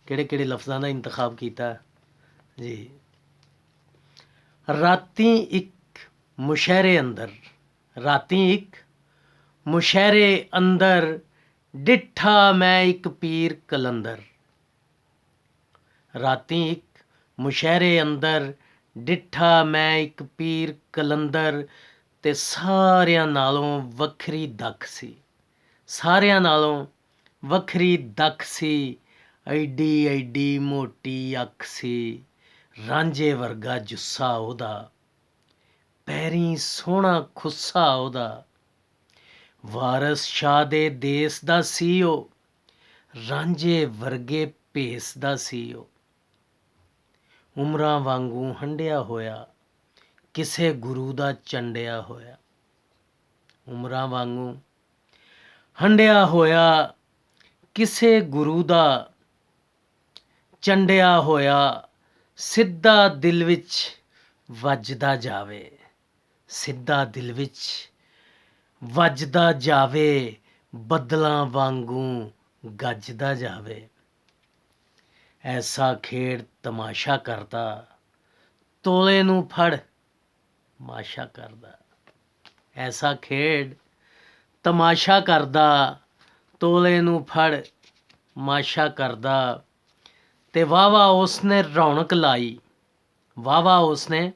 ਕਿਹੜੇ ਕਿਹੜੇ ਲਫ਼ਜ਼ਾਂ ਦਾ ਇੰਤਖਾਬ ਕੀਤਾ ਜੀ। ਰਾਤੀ ਇੱਕ ਮੁਸ਼ਹਿਰੇ ਅੰਦਰ, ਰਾਤੀ ਇੱਕ ਮੁਸ਼ਹਿਰੇ ਅੰਦਰ ਡਿੱਠਾ ਮੈਂ ਇੱਕ ਪੀਰ ਕਲੰਦਰ। ਰਾਤੀ ਇੱਕ ਮੁਸ਼ਹਿਰੇ ਅੰਦਰ ਡਿੱਠਾ ਮੈਂ ਇੱਕ ਪੀਰ ਕਲੰਦਰ, ਤੇ ਸਾਰਿਆਂ ਨਾਲੋਂ ਵੱਖਰੀ ਦੱਖ ਸੀ, ਸਾਰਿਆਂ ਨਾਲੋਂ ਵੱਖਰੀ ਦੱਖ ਸੀ। ਐਡੀ ਐਡੀ ਮੋਟੀ ਅੱਖ ਸੀ, ਰਾਂਝੇ ਵਰਗਾ ਜੁੱਸਾ ਉਹਦਾ, ਪੈਰੀਂ ਸੋਹਣਾ ਖੁੱਸਾ ਉਹਦਾ। ਵਾਰਸ ਸ਼ਾਹ ਦੇ ਦੇਸ ਦਾ ਸੀ ਉਹ, ਰਾਂਝੇ ਵਰਗੇ ਭੇਸ ਦਾ ਸੀ ਉਹ। ਉਮਰਾਂ ਵਾਂਗੂ ਹੰਢਿਆ ਹੋਇਆ, ਕਿਸੇ ਗੁਰੂ ਦਾ ਚੰਡਿਆ ਹੋਇਆ। ਉਮਰਾਂ ਵਾਂਗੂ ਹੰਢਿਆ ਹੋਇਆ, ਕਿਸੇ ਗੁਰੂ ਦਾ ਚੰਡਿਆ ਹੋਇਆ। ਸਿੱਧਾ ਦਿਲ ਵਿੱਚ ਵੱਜਦਾ ਜਾਵੇ, ਸਿੱਧਾ ਦਿਲ ਵਿੱਚ ਵੱਜਦਾ ਜਾਵੇ, ਬੱਦਲਾਂ ਵਾਂਗੂ ਗੱਜਦਾ ਜਾਵੇ। ਐਸਾ ਖੇਡ ਤਮਾਸ਼ਾ ਕਰਦਾ, ਤੋਲੇ ਨੂੰ ਫੜ ਮਾਸ਼ਾ ਕਰਦਾ। ਐਸਾ ਖੇਡ ਤਮਾਸ਼ਾ ਕਰਦਾ, ਤੋਲੇ ਨੂੰ ਫੜ ਮਾਸ਼ਾ ਕਰਦਾ। ਤੇ ਵਾਹਵਾ ਉਸਨੇ ਰੌਣਕ ਲਾਈ, ਵਾਹਵਾ ਉਸਨੇ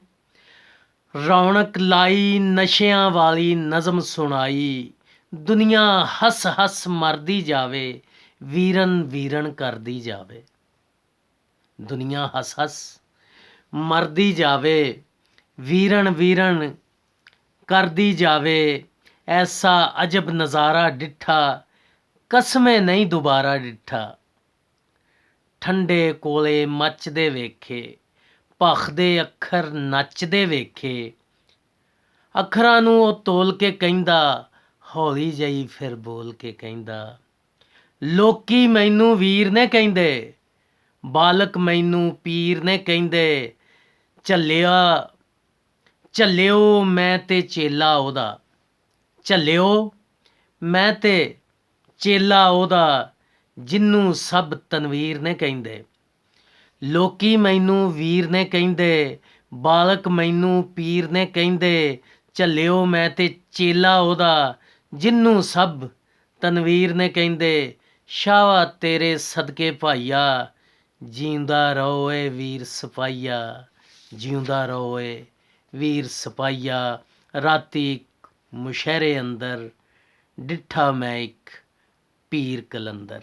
ਰੌਣਕ ਲਾਈ, ਨਸ਼ਿਆਂ ਵਾਲੀ ਨਜ਼ਮ ਸੁਣਾਈ। ਦੁਨੀਆ ਹੱਸ ਹੱਸ ਮਰਦੀ ਜਾਵੇ, ਵੀਰਨ ਵੀਰਨ ਕਰਦੀ ਜਾਵੇ। ਦੁਨੀਆ ਹੱਸ ਹੱਸ ਮਰਦੀ ਜਾਵੇ, ਵੀਰਨ ਵੀਰਨ ਕਰਦੀ ਜਾਵੇ। ਐਸਾ ਅਜਬ ਨਜ਼ਾਰਾ ਡਿੱਠਾ, ਕਸਮੇ ਨਹੀਂ ਦੁਬਾਰਾ ਡਿੱਠਾ। ਠੰਡੇ ਕੋਲੇ ਮੱਚਦੇ ਵੇਖੇ, ਭਖਦੇ ਅੱਖਰ ਨੱਚਦੇ ਵੇਖੇ। ਅੱਖਰਾਂ ਨੂੰ ਉਹ ਤੋਲ ਕੇ ਕਹਿੰਦਾ, ਹੌਲੀ ਜਿਹੀ ਫਿਰ ਬੋਲ ਕੇ ਕਹਿੰਦਾ। ਲੋਕੀ ਮੈਨੂੰ ਵੀਰ ਨੇ ਕਹਿੰਦੇ, ਬਾਲਕ ਮੈਨੂੰ ਪੀਰ ਨੇ ਕਹਿੰਦੇ। ਝੱਲਿਓ ਮੈਂ ਤੇ ਚੇਲਾ ਉਹਦਾ, ਝੱਲਿਓ ਮੈਂ ਤੇ ਚੇਲਾ ਉਹਦਾ, ਜਿਹਨੂੰ ਸਭ ਤਨਵੀਰ ਨੇ ਕਹਿੰਦੇ। ਲੋਕੀ ਮੈਨੂੰ ਵੀਰ ਨੇ ਕਹਿੰਦੇ, ਬਾਲਕ ਮੈਨੂੰ ਪੀਰ ਨੇ ਕਹਿੰਦੇ। ਝੱਲਿਓ ਮੈਂ ਤੇ ਚੇਲਾ ਉਹਦਾ, ਜਿਹਨੂੰ ਸਭ ਤਨਵੀਰ ਨੇ ਕਹਿੰਦੇ। ਸ਼ਾਵਾ ਤੇਰੇ ਸਦਕੇ ਭਾਈਆ, ਜਿਉਂਦਾ ਰਹੋ ਏ ਵੀਰ ਸਿਪਾਹੀਆ, ਜਿਉਂਦਾ ਰਹੋ ਏ ਵੀਰ ਸਿਪਾਹੀਆ। ਰਾਤੀ ਇੱਕ ਮੁਸ਼ਹਿਰੇ ਅੰਦਰ ਡਿੱਠਾ ਮੈਂ ਇੱਕ ਪੀਰ ਕਲੰਦਰ।